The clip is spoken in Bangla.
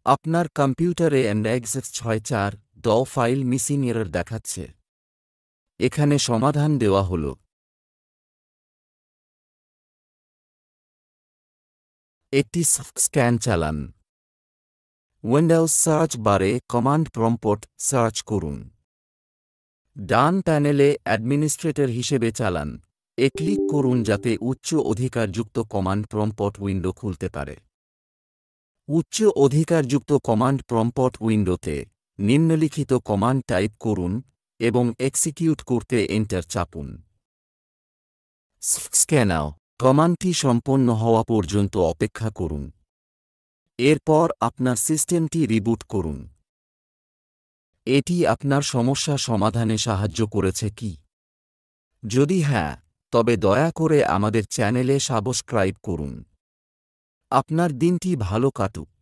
আপনার কম্পিউটারে MXF64 ফাইল মিসিং এরর দেখাচ্ছে। এখানে সমাধান দেওয়া হল। একটি স্ক্যান চালান। উইন্ডোজ সার্চ বারে কমান্ড প্রম্পট সার্চ করুন। ডান প্যানেলে অ্যাডমিনিস্ট্রেটর হিসেবে চালান ক্লিক করুন যাতে উচ্চ অধিকারযুক্ত কমান্ড প্রম্পট উইন্ডো খুলতে পারে। উচ্চ অধিকারযুক্ত কমান্ড প্রম্পট উইন্ডোতে নিম্নলিখিত কমান্ড টাইপ করুন এবং এক্সিকিউট করতে এন্টার চাপুন। স্ক্যানাও কমান্ডটি সম্পন্ন হওয়া পর্যন্ত অপেক্ষা করুন। এরপর আপনার সিস্টেমটি রিবুট করুন। এটি আপনার সমস্যা সমাধানে সাহায্য করেছে কি? যদি হ্যাঁ, তবে দয়া করে আমাদের চ্যানেলে সাবস্ক্রাইব করুন। আপনার দিনটি ভালো কাটুক।